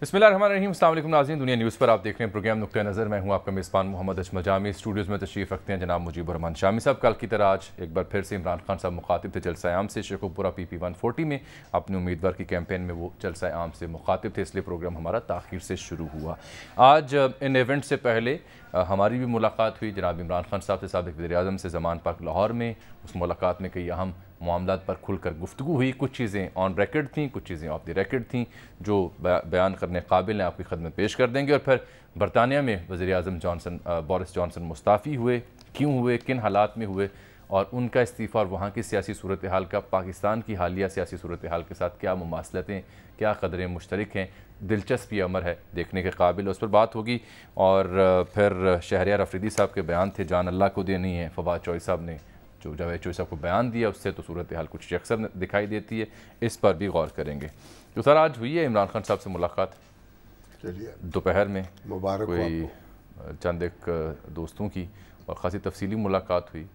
बिस्मिल्लाहिर्रहमानिर्रहीम। अस्सलाम वालेकुम नाज़रीन, दुनिया न्यूज़ पर आप देख रहे हैं प्रोग्राम नुक्ता नज़र। मैं हूं आपका मेज़बान मोहम्मद अजमल जामी। स्टूडियोज़ में तशरीफ़ रखते हैं जनाब मुजीबुर रहमान शामी साहब। कल की तरह आज एक बार फिर से इमरान खान साहब मुखातिब थे जलसा आम से। शेखुपुरा PP 140 में अपने उम्मीदवार की कैंपेन में वो जलसा आम से मुखातिब थे, इसलिए प्रोग्राम हमारा ताख़ीर से शुरू हुआ। आज इन इवेंट से पहले हमारी भी मुलाकात हुई जनाब इमरान खान साहब से, साबिक़ वज़ीर-ए-आज़म से ज़मान पाक लाहौर में। उस मुलाकात में कई अहम मामलात पर खुलकर गुफ्तगू हुई। कुछ चीज़ें ऑन रिकॉर्ड थीं, कुछ चीज़ें ऑफ द रिकॉर्ड थीं जो बयान करने काबिल हैं, आपकी खदमत पेश कर देंगे। और फिर बरतानिया में वज़ीर-ए-आज़म बोरिस जॉनसन मुस्ताफ़ी हुए, क्यों हुए, किन हालात में हुए, और उनका इस्तीफ़ा और वहाँ की सियासी सूरत हाल का पाकिस्तान की हालिया सियासी सूरत हाल के साथ क्या मुमासलतें, क्या क़दरें मुश्तरक हैं, दिलचस्पी अमर है, देखने के काबिल, उस पर बात होगी। और फिर शहरियार अफरीदी साहब के बयान थे, जान अल्लाह को देनी है। फवाद चौधरी साहब ने जो जावेद चौधरी साहब को बयान दिया, उससे तो सूरत हाल कुछ अक्सर दिखाई देती है, इस पर भी गौर करेंगे। तो सर आज हुई है इमरान खान साहब से मुलाकात दोपहर में, मुबारक कोई चंद एक दोस्तों की, और ख़ासी तफसीली मुलाकात हुई,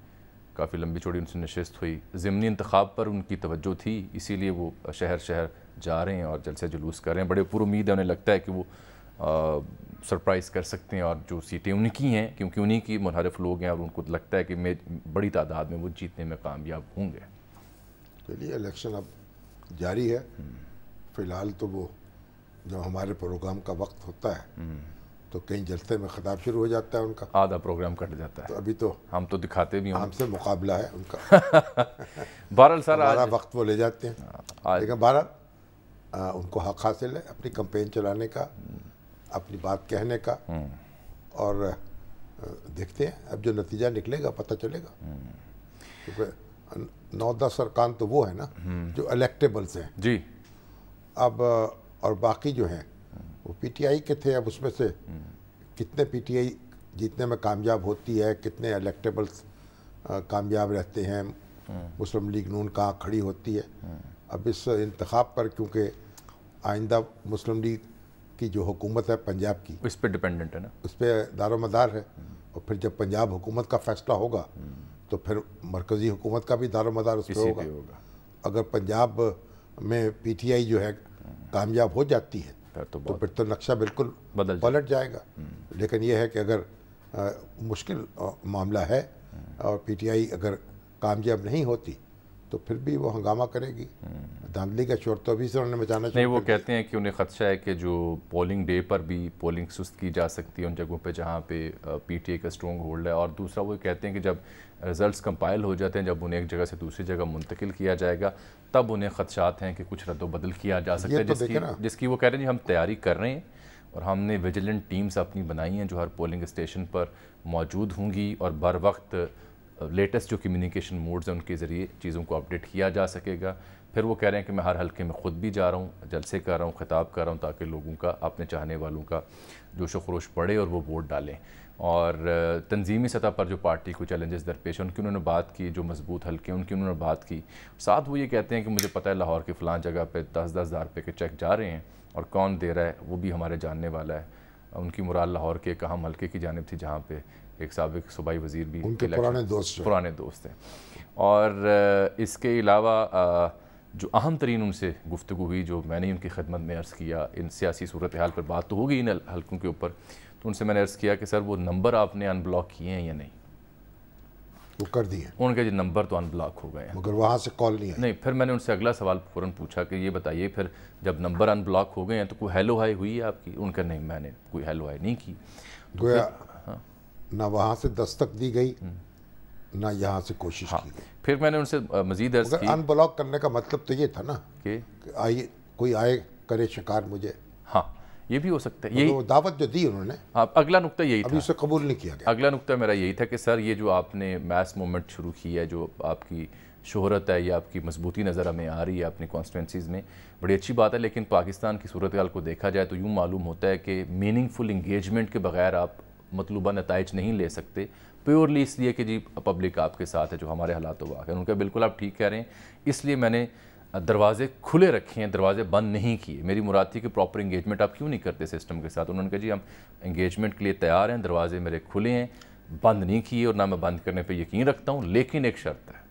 काफ़ी लंबी चौड़ी उनसे नशिस्त हुई। ज़िमनी इंतखाब पर उनकी तवज्जो थी, इसीलिए वो शहर शहर जा रहे हैं और जलसे जुलूस कर रहे हैं। बड़े पूरी उम्मीद है, उन्हें लगता है कि वो सरप्राइज़ कर सकते हैं, और जो सीटें उनकी हैं, क्योंकि उन्हीं की मुनहरिफ लोग हैं, और उनको लगता है कि बड़ी तादाद में वो जीतने में कामयाब होंगे। चलिए, इलेक्शन अब जारी है। फ़िलहाल तो वो जब हमारे प्रोग्राम का वक्त होता है तो कहीं जलसे में खिताब शुरू हो जाता है उनका, आधा प्रोग्राम कट जाता है। तो अभी तो हम तो दिखाते भी हैं, हमसे मुकाबला है उनका। बहरहाल सर हमारा वक्त वो ले जाते हैं, लेकिन बहरहाल उनको हक़ हासिल है अपनी कैंपेन चलाने का, अपनी बात कहने का, और देखते हैं अब जो नतीजा निकलेगा पता चलेगा। क्योंकि 9-10 अरकान तो वो है ना जो इलेक्टेबल्स हैं जी। अब और बाकी जो हैं वो PTI के थे। अब उसमें से कितने PTI जीतने में कामयाब होती है, कितने इलेक्टेबल्स कामयाब रहते हैं, मुस्लिम लीग नून कहाँ खड़ी होती है। अब इस इंतखाब पर, क्योंकि आइंदा मुस्लिम लीग की जो हुकूमत है पंजाब की, इस पर डिपेंडेंट है ना, उस पर दारोमदार है। और फिर जब पंजाब हुकूमत का फैसला होगा तो फिर मरकज़ी हुकूमत का भी दारोमदार उस पर होगा। अगर पंजाब में PTI जो है कामयाब हो जाती है तो फिर तो नक्शा बिल्कुल पलट जाएगा। लेकिन यह है कि अगर मुश्किल मामला है और PTI अगर कामयाब नहीं होती तो फिर भी वो हंगामा करेगी। धांधली का शोर तो अभी से उन्होंने मचाना नहीं, वो कहते हैं कि उन्हें खदशा है कि जो पोलिंग डे पर भी पोलिंग सुस्त की जा सकती है उन जगहों पे जहाँ पे PTI का स्ट्रॉन्ग होल्ड है। और दूसरा वो कहते हैं कि जब रिज़ल्ट्स कंपाइल हो जाते हैं, जब उन्हें एक जगह से दूसरी जगह मुंतकिल किया जाएगा, तब उन्हें खदशात हैं कि कुछ रद्द-ओ-बदल किया जा सकता है, जिसकी वो कह रहे हैं हम तैयारी कर रहे हैं। और हमने विजिलेंट टीम्स अपनी बनाई हैं जो हर पोलिंग स्टेशन पर मौजूद होंगी, और बर वक्त लेटेस्ट जो कम्युनिकेशन मोड्स हैं उनके ज़रिए चीज़ों को अपडेट किया जा सकेगा। फिर वो कह रहे हैं कि मैं हर हल्के में ख़ुद भी जा रहा हूँ, जलसे कर रहा हूँ, खिताब कर रहा हूँ, ताकि लोगों का, अपने चाहने वालों का जोश व खरोश बढ़े और वो वोट डालें। और तंजीमी सतह पर जो पार्टी को चैलेंजेस दरपेश हैं उनकी उन्होंने बात की, जो मजबूत हल्के उनकी उन्होंने बात की। साथ वो ये कहते हैं कि मुझे पता है लाहौर के फ़लाँ जगह पर 10-10 हज़ार रुपये के चेक जा रहे हैं, और कौन दे रहा है वो भी हमारे जानने वाला है। उनकी मुराद लाहौर के एक अहम हल्के की जानिब थी जहाँ पे एक साबिक़ सूबाई वज़ीर भी उनके पुराने दोस्त हैं। और इसके अलावा जो अहम तरीन उनसे गुफ्तगू हुई, जो मैंने उनकी खिदमत में अर्ज़ किया, इन सियासी सूरत हाल पर बात तो होगी इन हल्कों के ऊपर, तो उनसे मैंने अर्ज़ किया कि सर वो नंबर आपने अनब्लॉक किए हैं या नहीं। वो कर दिए। उनके जो नंबर तो अनब्लॉक हो गए हैं, मगर वहाँ से कॉल नहीं आई। नहीं, फिर मैंने उनसे अगला सवाल फ़ौरन पूछा कि ये बताइए, फिर जब नंबर अनब्लॉक हो गए हैं तो कोई हेलो हाई हुई है आपकी? उनका नहीं, मैंने कोई हेलो हाई नहीं की। गोया ना वहाँ से दस्तक दी गई, ना यहाँ से कोशिश की गई। फिर मैंने उनसे मज़ीद अर्ज़ की, अनब्लॉक करने का मतलब तो ये था ना कि आइए कोई आए करे शिकार मुझे। हाँ, ये भी हो सकता है। यही वो दावत जो दी उन्होंने, अगला नुक्ता यही था, अभी उसे कबूल नहीं किया गया। अगला नुक्ता मेरा यही था कि सर ये जो आपने मैस मूवमेंट शुरू की है, जो आपकी शोहरत है या आपकी मजबूती नज़र हमें आ रही है अपनी कॉन्स्टिट्यूंसीज़ में, बड़ी अच्छी बात है। लेकिन पाकिस्तान की सूरत हाल को देखा जाए तो यूँ मालूम होता है कि मीनिंगफुल इंगेजमेंट के बगैर आप मतलूबा नताइज नहीं ले सकते, प्योरली इसलिए कि जी पब्लिक आपके साथ है, जो हमारे हालात वाक़ है। उनका बिल्कुल आप ठीक कह रहे हैं, इसलिए मैंने दरवाजे खुले रखे हैं, दरवाजे बंद नहीं किए। मेरी मुराद थी कि प्रॉपर इंगेजमेंट आप क्यों नहीं करते सिस्टम के साथ। उन्होंने कहा जी हम इंगेजमेंट के लिए तैयार हैं, दरवाजे मेरे खुले हैं, बंद नहीं किए, और ना मैं बंद करने पर यकीन रखता हूँ, लेकिन एक शर्त है,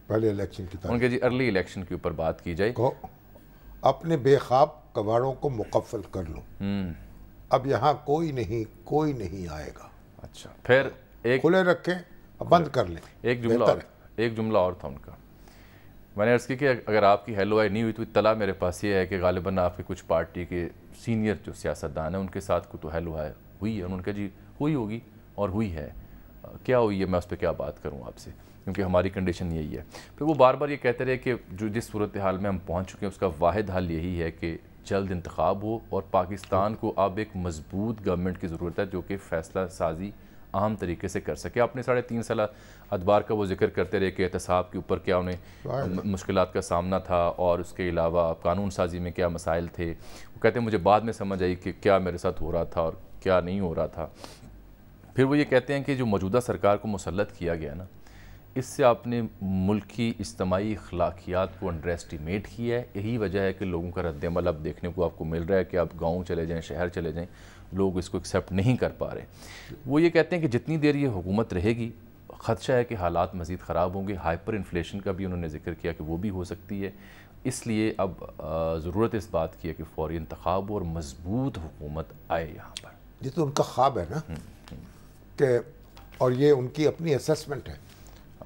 पहले इलेक्शन की तारीख। उनके जी अर्ली इलेक्शन के ऊपर बात की जाए। अपने बेख्वाब कबाड़ों को मुकफ़ल कर लो, अब यहाँ कोई नहीं आएगा। अच्छा, फिर एक खुले रखें, बंद कर लें। एक जुमला और था उनका, मैंने अर्ज़ की कि अगर आपकी हेलो आई नहीं हुई तो इत्तला मेरे पास ये है कि गालिबन आपकी कुछ पार्टी के सीनियर जो सियासतदान हैं उनके साथ को तो हेलो है हुई है। उन्होंने कहा जी हुई होगी और हुई है, क्या हुई है मैं उस पर क्या बात करूँ आपसे, क्योंकि हमारी कंडीशन यही है। फिर वो बार बार ये कहते रहे कि जो जिस सूरत हाल में हम पहुँच चुके हैं उसका वाहिद हल यही है कि जल्द इंतखाब हो और पाकिस्तान को अब एक मजबूत गवर्नमेंट की ज़रूरत है जो कि फ़ैसला साजी अहम तरीके से कर सके। आपने 3.5 साल अदबार का वो जिक्र करते रहे कि एहतसाब के ऊपर क्या उन्हें मुश्किलात का सामना था और उसके अलावा कानून साजी में क्या मसाइल थे। वो कहते हैं मुझे बाद में समझ आई कि क्या मेरे साथ हो रहा था और क्या नहीं हो रहा था। फिर वो ये कहते हैं कि जो मौजूदा सरकार को मुसल्लत किया गया ना, इससे आपने मुल्क की इज्तिमाई अखलाकियात को अंडर एस्टिमेट किया है। यही वजह है कि लोगों का रद्द-ए-अमल अब देखने को आपको मिल रहा है कि आप गाँव चले जाएँ, शहर चले जाएँ, लोग इसको एक्सेप्ट नहीं कर पा रहे। वो ये कहते हैं कि जितनी देर ये हुकूमत रहेगी ख़दशा है कि हालात मज़ीद ख़राब होंगे। हाइपर इन्फ्लेशन का भी उन्होंने जिक्र किया कि वो भी हो सकती है। इसलिए अब ज़रूरत इस बात की है कि फ़ौरी इंतखाब हो और मजबूत हुकूमत आए यहाँ पर। ये तो उनका ख्वाब है ना कि, और ये उनकी अपनी असेसमेंट है।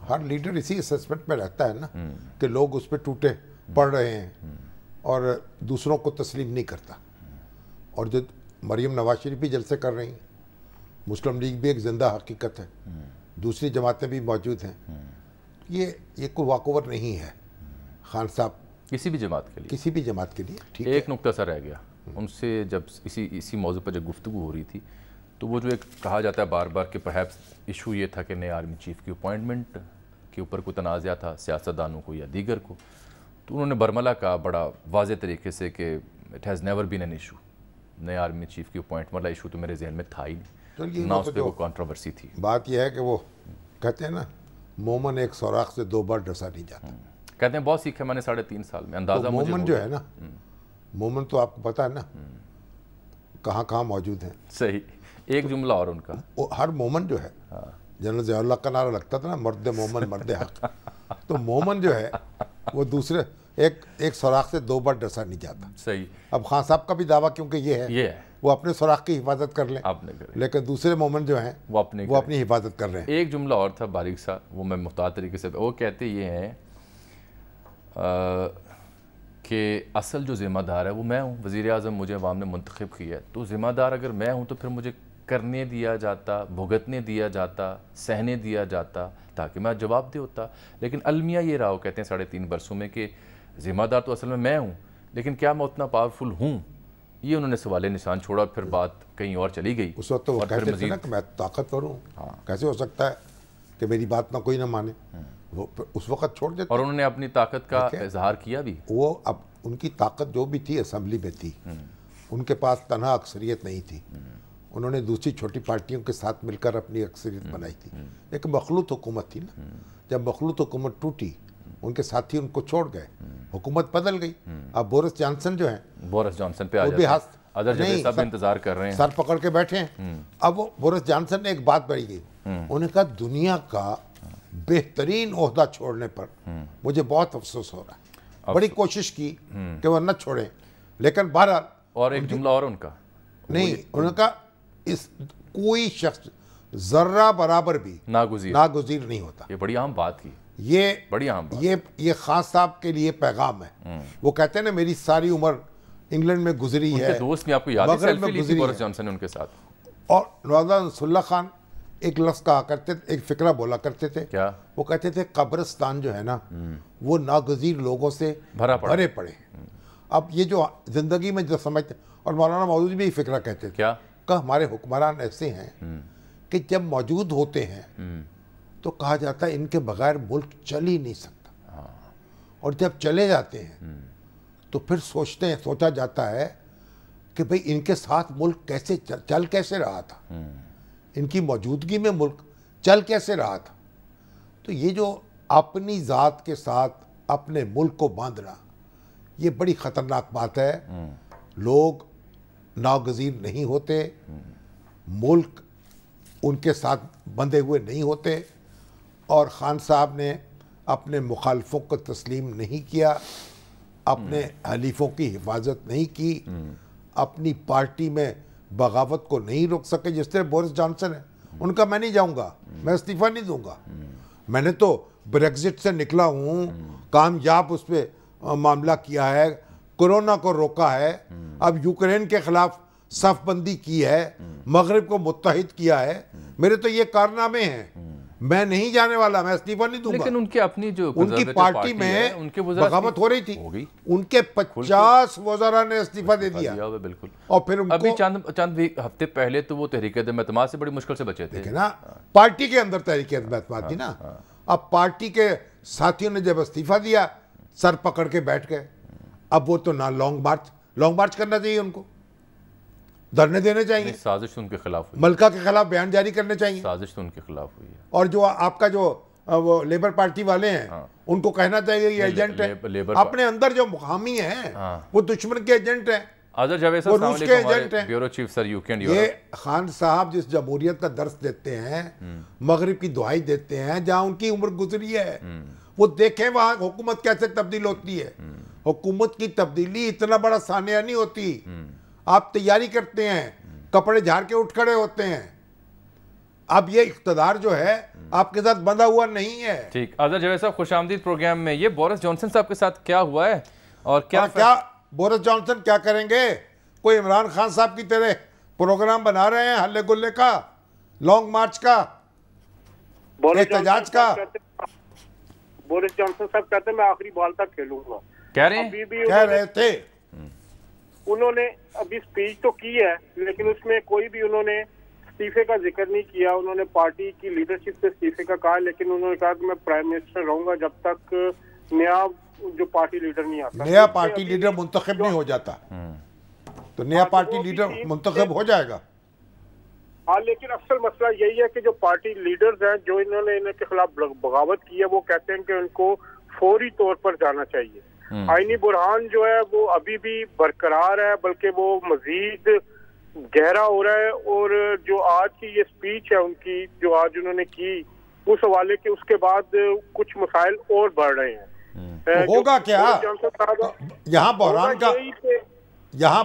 हर लीडर इसी असेसमेंट में रहता है ना कि लोग उस पर टूटे पड़ रहे हैं और दूसरों को तस्लीम नहीं करता। और जो मरीम नवाज शरीफ भी जलसे कर रही हैं, मुस्लिम लीग भी एक जिंदा हकीकत है, दूसरी जमातें भी मौजूद हैं। ये कोई वॉकओवर नहीं है खान साहब किसी भी जमात के लिए। ठीक है, एक नुक्ता सा रह गया उनसे, जब इसी मौजू पर जब गुफ्तगू हो रही थी तो वो जो एक कहा जाता है बार बार कि परहैप्स इशू ये था कि नए आर्मी चीफ की अपॉइंटमेंट के ऊपर कोई तनाज़ा था सियासतदानों को या दीगर को, तो उन्होंने बरमला कहा बड़ा वाज़े तरीके से कि it has never been an issue. नए आर्मी चीफ की अपॉइंटमेंट वाला इशू तो मेरे जहन में था ही नहीं, ना उस पर कोई कंट्रोवर्सी थी। बात यह है कि वो कहते हैं ना, मोमन एक सौराख से 2 बार डसा नहीं जाता। कहते हैं बहुत सीखे मैंने 3.5 साल में, अंदाज़ा तो मोमन जो है ना, मोमन तो आपको पता है ना कहाँ मौजूद है। सही, एक जुमला और उनका, हर मोमन जो है, जनरल ज़ियाउल्लाह का नारा लगता था ना, मर्द मोमन मर्द हक। तो मोमन जो है वो दूसरे एक सुराख से 2 बार डसा नहीं जाता। सही। अब खान साहब का भी दावा क्योंकि ये है वो अपने सुराख की हिफाजत कर लें, लेकिन दूसरे मोमन जो हैं वो अपनी हिफाजत कर रहे हैं। एक जुमला और था बारीक सा, वो मैं मुख्तार तरीके से, वो कहते ये हैं कि असल जो ज़िम्मेदार है वो मैं हूँ, वज़ीर आज़म मुझे अवाम ने मुंतखब किया है, तो ज़िम्मेदार अगर मैं हूँ तो फिर मुझे करने दिया जाता, भुगतने दिया जाता, सहने दिया जाता ताकि मैं जवाबदेह होता। लेकिन अलमिया ये रहा, कहते हैं 3.5 बरसों में कि ज़िम्मेदार तो असल में मैं हूँ, लेकिन क्या मैं उतना पावरफुल हूँ, ये उन्होंने सवाल निशान छोड़ा। फिर बात कहीं और चली गई। उस वक्त तो वो कहते थे ना कि मैं ताकतवर हूँ, कैसे हो सकता है कि मेरी बात ना कोई ना माने, वो उस वक्त छोड़ देते। और उन्होंने अपनी ताकत का इजहार किया भी। वो अब उनकी ताकत जो भी थी असेंबली में थी, उनके पास तनहा अक्सरियत नहीं थी, उन्होंने दूसरी छोटी पार्टियों के साथ मिलकर अपनी अक्सरियत बनाई थी। एक मखलूत हुकूमत थी ना, जब मखलूत हुकूमत टूटी उनके साथी उनको छोड़ गए, हुकूमत बदल गई। अब बोरिस जॉनसन जो है, बोरिस जॉनसन पे आ जाते हैं, अदर जगह सब इंतजार कर रहे हैं, सर पकड़ के बैठे हैं। अब वो बोरिस जॉनसन ने एक बात बड़ी की, उन्होंने कहा दुनिया का बेहतरीन ओहदा छोड़ने पर मुझे बहुत अफसोस हो रहा है। बड़ी कोशिश की कि वह न छोड़ें, लेकिन बहरहाल। और एक जुमला और उनका नहीं, उन्होंने कहा इस कोई शख्स जर्रा बराबर भी नागुज़ीर नहीं होता। ये बड़ी अहम बात थी, ये बड़ी अहम बात। ये खान साहब के लिए पैगाम है। वो कहते हैं ना मेरी सारी उम्र इंग्लैंड में गुजरी है, दोस्त ने आपको याद है सेल्फी ली थी बोरिस जॉनसन ने उनके साथ। और नवाज़ नसरुल्लाह खान एक लफ्ज़ कहा करते, एक फिक्रा बोला करते थे, क्या? वो कहते थे कब्रिस्तान जो है ना वो नागुज़ीर लोगों से भरे पड़े। अब ये जो जिंदगी में जो समझते, और मौलाना मौदूदी भी फिक्रा कहते थे, क्या कि हमारे हुक्मरान ऐसे हैं कि जब मौजूद होते हैं तो कहा जाता है इनके बगैर मुल्क चल ही नहीं सकता, और जब चले जाते हैं तो फिर सोचा जाता है कि भाई इनके साथ मुल्क कैसे चल कैसे रहा था, इनकी मौजूदगी में मुल्क चल कैसे रहा था। तो ये जो अपनी ज़ात के साथ अपने मुल्क को बांधना, ये बड़ी ख़तरनाक बात है। लोग नागुज़ीर नहीं होते, मुल्क उनके साथ बंधे हुए नहीं होते, और ख़ान साहब ने अपने मुखालफों को तस्लीम नहीं किया। अपने हलीफों की हिफाजत नहीं की, अपनी पार्टी में बगावत को नहीं रोक सके, जिस तरह बोरिस जॉनसन है, उनका मैं नहीं जाऊंगा, मैं इस्तीफा नहीं दूंगा। मैंने तो ब्रेक्जिट से निकला हूँ, कामयाब उस पर मामला किया है, कोरोना को रोका है, अब यूक्रेन के खिलाफ सफबंदी की है, मगरिब को मुत्तहिद किया है, मेरे तो ये कारनामे हैं। मैं नहीं जाने वाला, मैं इस्तीफा नहीं दूंगा। लेकिन उनकी अपनी जो उनकी पार्टी में उनके बगावत हो रही थी, उनके 50 वज़रा ने इस्तीफा दे दिया। बिल्कुल। और फिर उनको अभी चंद हफ्ते पहले तो वो तहरीक-ए-एतमाद से बड़ी मुश्किल से बचे थे ना, पार्टी के अंदर तहरीक-ए-एतमाद थी ना। अब पार्टी के साथियों ने जब इस्तीफा दिया, सर पकड़ के बैठ गए। अब वो तो ना लॉन्ग मार्च करना चाहिए, उनको धरने देने चाहिए, साजिश तो उनके खिलाफ हुई, मलका के खिलाफ बयान जारी करने चाहिए, साजिश तो उनके खिलाफ हुई है। और जो आपका जो वो लेबर पार्टी वाले हैं, उनको कहना चाहिए ये एजेंट है, अपने अंदर जो मुकामी हैं वो दुश्मन के एजेंट हैं, आज़र जावेद साहब, वो रूस के एजेंट हैं। Bureau chief sir UK and ये खान साहब जिस जमहूरियत का दर्स देते हैं, मगरिब की दुआई देते हैं, जहाँ उनकी उम्र गुजरी है, वो देखें वहाँ हुकूमत कैसे तब्दील होती है। हुकूमत की तब्दीली इतना बड़ा सानिया नहीं होती, आप तैयारी करते हैं, कपड़े झाड़ के उठ खड़े होते हैं। अब ये इख्तदार जो है आपके साथ बंधा हुआ नहीं है। ठीक, आज़र जावेद साहब, खुशामदीद प्रोग्राम में। ये बोरिस जॉनसन साहब के साथ क्या हुआ है और क्या बोरिस जॉनसन क्या करेंगे? कोई इमरान खान साहब की तरह प्रोग्राम बना रहे हैं हल्ले गुल्ले का, लॉन्ग मार्च का, एहतजाज का। बोरिस जॉनसन साहब कहते हैं मैं आखिरी बॉल तक खेलूंगा, कह रहे थे। उन्होंने अभी स्पीच तो की है, लेकिन उसमें कोई भी उन्होंने इस्तीफे का जिक्र नहीं किया। उन्होंने पार्टी की लीडरशिप से इस्तीफे का कहा, लेकिन उन्होंने कहा कि मैं प्राइम मिनिस्टर रहूंगा जब तक नया जो पार्टी लीडर नहीं आता। नया पार्टी लीडर मुंतखब नहीं हो जाता तो नया पार्टी लीडर मुंतखब हो जाएगा। हाँ, लेकिन अक्सर मसला यही है कि जो पार्टी लीडर्स हैं जो इन्होंने इनके खिलाफ बगावत की है, वो कहते हैं कि उनको फौरी तौर पर जाना चाहिए। आईनी बुरहान जो है वो अभी भी बरकरार है, बल्कि वो मजीद गहरा हो रहा है। और जो आज की ये स्पीच है उनकी, जो आज उन्होंने की, उस हवाले के उसके बाद कुछ मसाइल और बढ़ रहे हैं। तो होगा क्या यहाँ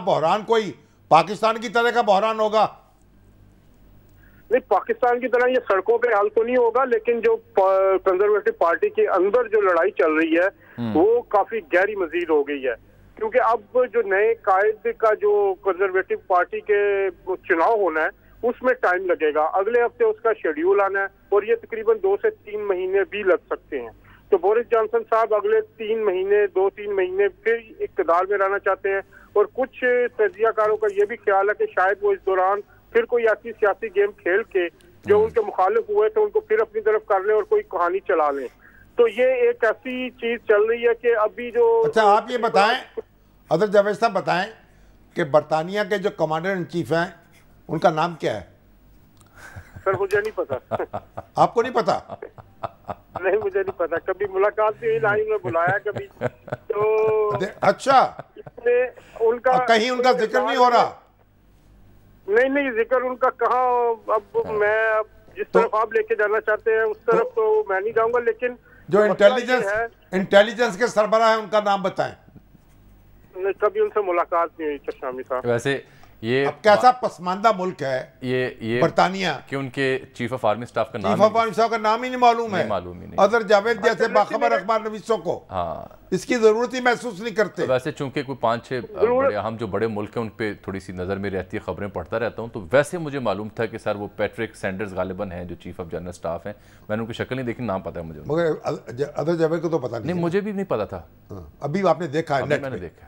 बहरान कोई पाकिस्तान की तरह का बहरान होगा? नहीं, पाकिस्तान की तरह ये सड़कों पे हल तो नहीं होगा, लेकिन जो कंजर्वेटिव पार्टी के अंदर जो लड़ाई चल रही है वो काफी गहरी मजीद हो गई है। क्योंकि अब जो नए कायद का जो कंजर्वेटिव पार्टी के चुनाव होना है उसमें टाइम लगेगा। अगले हफ्ते उसका शेड्यूल आना है और ये तकरीबन 2 से 3 महीने भी लग सकते हैं। तो बोरिस जॉनसन साहब अगले 2-3 महीने फिर इक़्तिदार में रहना चाहते हैं। और कुछ तजियाकारों का ये भी ख्याल है कि शायद वो इस दौरान फिर कोई ऐसी सियासी गेम खेल के जो उनके मुखालिफ हुए थे उनको फिर अपनी तरफ कर ले और कोई कहानी चला लें। तो ये एक ऐसी चीज चल रही है कि अभी जो अच्छा, आप ये बताएं, आज़र जावेद साहब बताएं कि बरतानिया के जो कमांडर इन चीफ हैं उनका नाम क्या है? सर मुझे नहीं पता। आपको नहीं पता? नहीं, मुझे नहीं पता। कभी मुलाकात भी हुई, लाइन में बुलाया कभी तो। अच्छा, उनका कहीं उनका जिक्र नहीं हो रहा? नहीं, जिक्र उनका कहाँ। अब मैं जिस तरफ आप लेके जाना चाहते हैं उस तरफ तो मैं नहीं जाऊंगा, लेकिन जो इंटेलिजेंस के सरबराह है उनका नाम बताएं। कभी उनसे मुलाकात नहीं हुई चशामी साहब। वैसे ये अब कैसा पसमानदा मुल्क है ये बरतानिया कि उनके चीफ ऑफ आर्मी स्टाफ का नाम ही नहीं मालूम है। आज़र जावेद जैसे बाखबर अखबार नवीसों को इसकी जरूरत ही महसूस नहीं करते। तो वैसे चूंकि कोई 5-6 हम जो बड़े मुल्क हैं उन पे थोड़ी सी नजर में रहती है, खबरें पढ़ता रहता हूँ, तो वैसे मुझे मालूम था कि सर वो पैट्रिक सैंडर्स गालिबन हैं जो चीफ ऑफ जनरल स्टाफ हैं। मैंने उनकी शक्ल नहीं देखी, नाम पता है मुझे, मगर आज़र जावेद को तो पता नहीं। मुझे भी नहीं पता था। अभी आपने देखा है, मैंने देखा,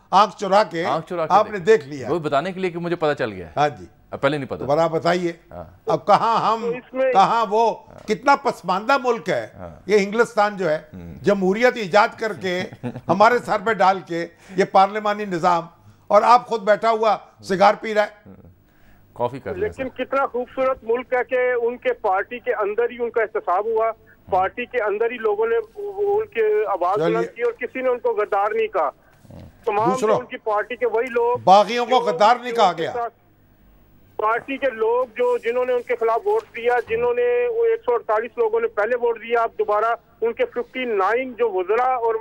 आंख चुरा के आपने देख लिया, वो बताने के लिए कि मुझे पता चल गया। हाँ जी, अब पहले नहीं पता। दोबारा आप बताइए। अब कहाँ वो कितना पसमानदा मुल्क है ये हिंदुस्तान जो है, जमहूरियत इजाद करके हमारे सर पे डाल के ये पार्लिमानी निजाम, और आप खुद बैठा हुआ सिगार पी रहा है, कॉफी कर। लेकिन कितना खूबसूरत मुल्क है कि उनके पार्टी के अंदर ही उनका एहतसाब हुआ, पार्टी के अंदर ही लोगों ने उनके आवाज बुलंद की और किसी ने उनको गद्दार नहीं कहा। तमाम उनकी पार्टी के वही लोग, बागियों को गद्दार नहीं कहा गया। पार्टी के लोग जो जिन्होंने उनके खिलाफ वोट दिया, जिन्होंने वो 148 लोगों ने पहले वोट दिया, अब दोबारा उनके 59 जो वज़रा और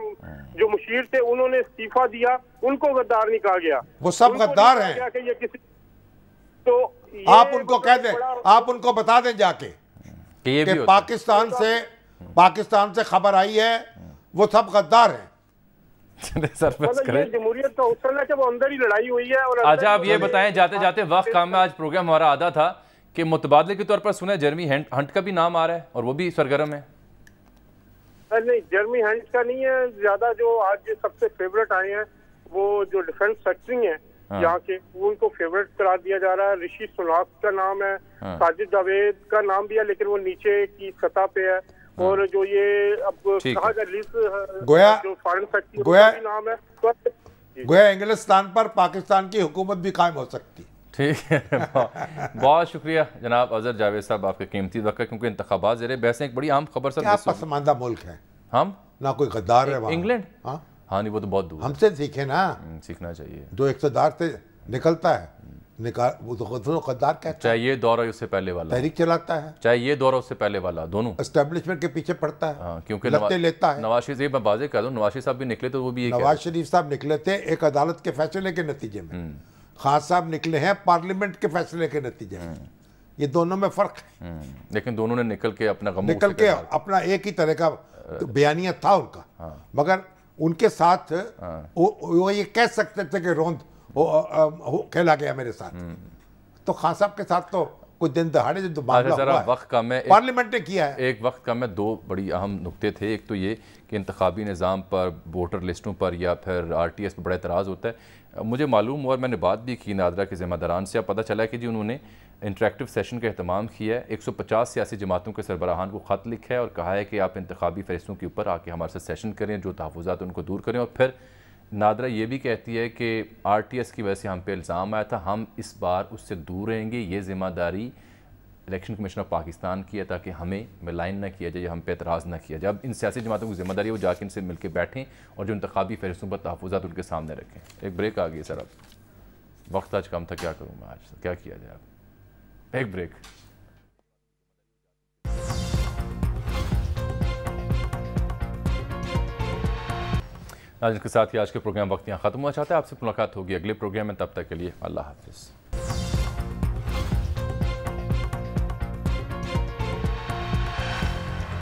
जो मुशीर थे उन्होंने इस्तीफा दिया, उनको गद्दार नहीं कहा गया। वो सब गद्दार हैं। कि ये किसी तो आप उनको कह दें, आप उनको बता दें जाके कि पाकिस्तान से खबर आई है, वो सब गद्दार हैं। जमहूरियत का हुस्न है कि वो अंदर ही लड़ाई हुई है। और अच्छा, आप ये बताएं जाते जाते, वक्त काम में, आज प्रोग्राम हमारा आधा था कि मुतबादले के तौर पर सुना है जेरेमी हंट का भी नाम आ रहा है और वो भी सरगर्म है। नहीं, जेरेमी हंट का नहीं है, ज्यादा जो आज सबसे फेवरेट आए हैं वो जो डिफेंस सेक्रेटरी हैं यहाँ के, उनको फेवरेट करार दिया जा रहा है। ऋषि सुनाक का नाम है, साजिद जावेद का नाम भी है, लेकिन वो नीचे की सतह पे है। और जो ये अब कहा गोया जो फॉरेन सेक्रेटरी नाम है, गोया इंग्लिस्तान पर पाकिस्तान की हुकूमत भी कायम हो सकती। ठीक है, बहुत शुक्रिया जनाब अजहर जावेद साहब, आपके कीमती वक्त, क्योंकि इंतखाबात ज़ेरे बहस एक बड़ी अहम खबर सर। पसमानदा मुल्क है हम, ना कोई गद्दार है इंग्लैंड। हाँ नहीं, वो तो बहुत दूर, हमसे सीखे ना, सीखना चाहिए। जो इक़्तिदार से निकलता है वो तो गद्दार कहता है। चाहे ये दौर है उससे पहले वाला, तहरीक चलाता है, चाहे ये दौर उससे पहले वाला, दोनों एस्टेब्लिशमेंट के पीछे पड़ता है, क्योंकि लेता है। नवाज शरीफ, मैं बाज़े कह दूं, नवाज शरीफ साहब भी निकले तो वो भी नवाज शरीफ साहब निकले थे एक अदालत के फैसले के नतीजे में, खान साहब निकले हैं पार्लियामेंट के फैसले के नतीजे में। ये दोनों में फर्क है, लेकिन दोनों ने निकल के अपना एक ही तरह का बयानिया था उनका। मगर उनके साथ वो ये कह सकते थे कि रोंद खेला गया मेरे साथ, तो खान साहब के साथ तो कुछ दिन दहाड़े जो वक्त कम है, पार्लियामेंट ने किया है। एक वक्त कम में दो बड़ी अहम नुक्ते थे। एक तो ये कि इंतखाबी निज़ाम पर, वोटर लिस्टों पर या फिर RTS पर बड़ा एतराज़ होता है। मुझे मालूम हुआ और मैंने बात भी की नादरा के ज़िम्मेदारान से, अब पता चला कि जी उन्होंने इंटरेक्टिव सेशन का अहतमाम किया है। 150 सियासी जमातों के सरबराहान को ख़त लिखा है और कहा है कि आप इंतखाबी फैसलों के ऊपर आके हमारे साथ सेशन करें, जो तहफ़्फ़ुज़ात उनको दूर करें। और फिर नादरा ये भी कहती है कि RTS की वजह से हम पे इल्ज़ाम आया था, हम इस बार उससे दूर रहेंगे। ये ज़िम्मेदारी इलेक्शन कमीशन ऑफ पाकिस्तान की है ताकि हमें मिलाइन ना किया जाए, हम पे एतराज़ ना किया जाए। अब इन सियासी जमातों की जिम्मेदारी है वो जाके इनसे मिलकर बैठें और जो इंतखाबी फहरिस्तों पर तहफ़्फ़ुज़ात उनके सामने रखें। एक ब्रेक आ गई सर, अब वक्त आज कम था, क्या करूँ मैं आज, क्या किया जाए। अब एक ब्रेक। आज के साथ ही आज के प्रोग्राम वक्त यहाँ ख़त्म हुआ। चाहते हैं आपसे मुलाकात होगी अगले प्रोग्राम में, तब तक के लिए अल्लाह हाफ़िज़।